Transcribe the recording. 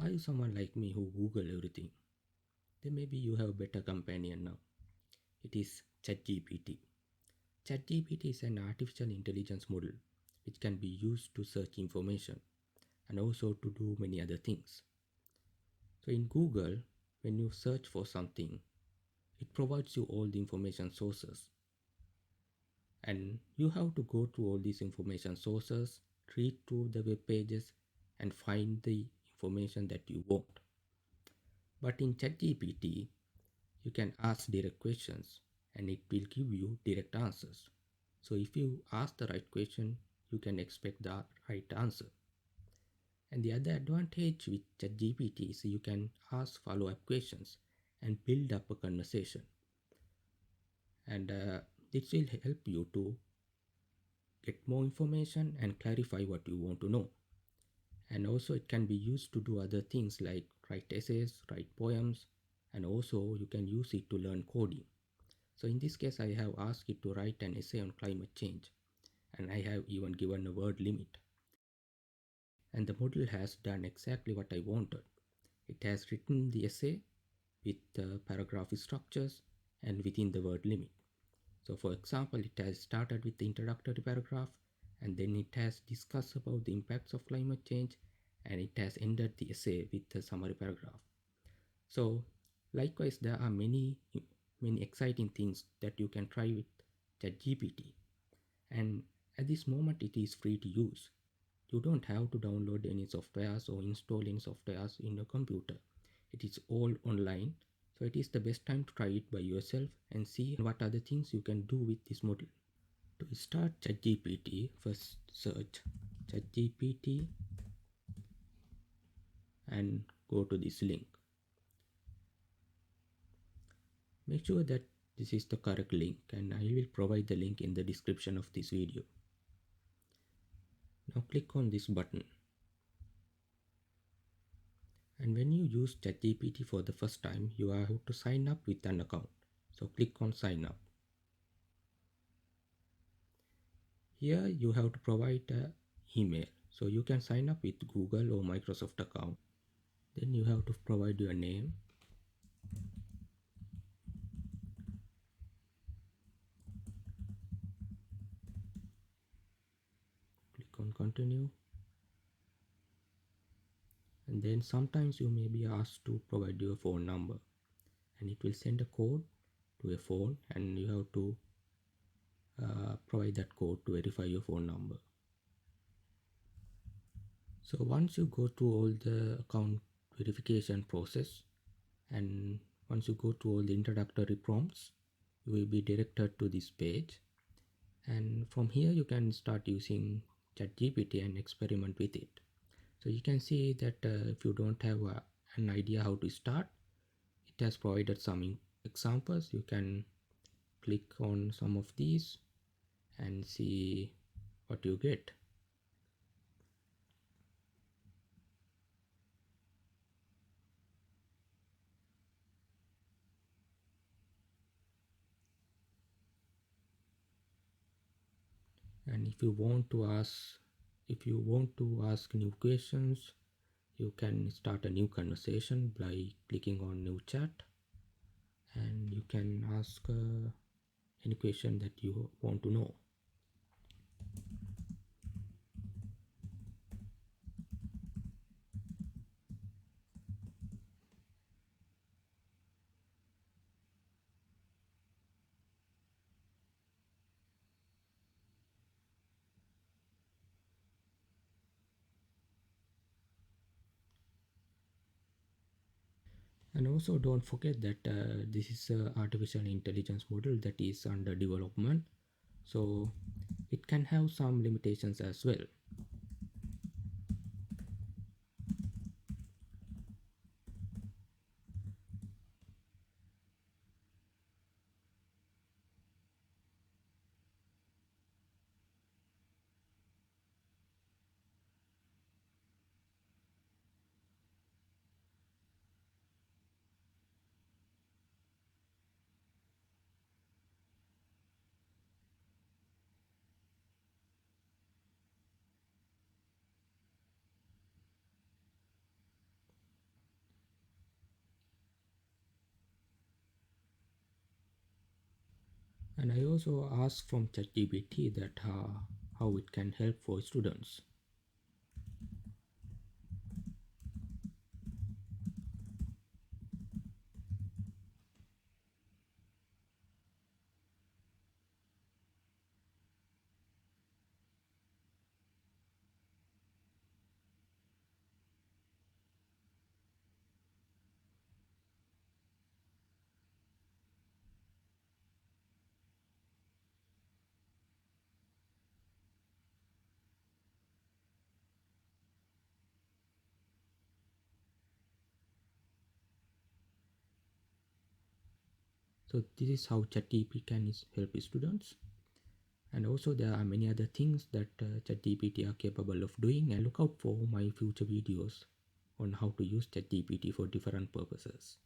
Are you someone like me who Google everything? Then maybe you have a better companion now. It is ChatGPT. ChatGPT is an artificial intelligence model which can be used to search information and also to do many other things. So in Google, when you search for something, it provides you all the information sources. And you have to go through all these information sources, read through the web pages, and find the information that you want. But in ChatGPT, you can ask direct questions and it will give you direct answers. So if you ask the right question, you can expect the right answer. And the other advantage with ChatGPT is you can ask follow-up questions and build up a conversation. And this will help you to get more information and clarify what you want to know. And also it can be used to do other things like write essays, write poems, and also you can use it to learn coding. So in this case, I have asked it to write an essay on climate change, and I have even given a word limit. And the model has done exactly what I wanted. It has written the essay with paragraph structures and within the word limit. So for example, it has started with the introductory paragraph, and then it has discussed about the impacts of climate change, and it has ended the essay with the summary paragraph. So likewise, there are many exciting things that you can try with ChatGPT. And at this moment, it is free to use. You don't have to download any softwares or install any softwares in your computer. It is all online. So it is the best time to try it by yourself and see what other things you can do with this model. To start ChatGPT, first search ChatGPT and go to this link. Make sure that this is the correct link, and I will provide the link in the description of this video. Now click on this button. And when you use ChatGPT for the first time, you have to sign up with an account. So click on sign up. Here you have to provide an email. So you can sign up with Google or Microsoft account. Then you have to provide your name. Click on continue. And then sometimes you may be asked to provide your phone number. And it will send a code to a phone, and you have to provide that code to verify your phone number. So once you go through all the account verification process, and once you go through all the introductory prompts, you will be directed to this page. And from here you can start using ChatGPT and experiment with it. So you can see that if you don't have an idea how to start, it has provided some examples. You can click on some of these and see what you get. And if you want to ask new questions, you can start a new conversation by clicking on new chat, and you can ask any question that you want to know. And also don't forget that this is a artificial intelligence model that is under development, so it can have some limitations as well. And I also asked from ChatGPT that how it can help for students. So this is how ChatGPT can help students. And also there are many other things that ChatGPT are capable of doing, and look out for my future videos on how to use ChatGPT for different purposes.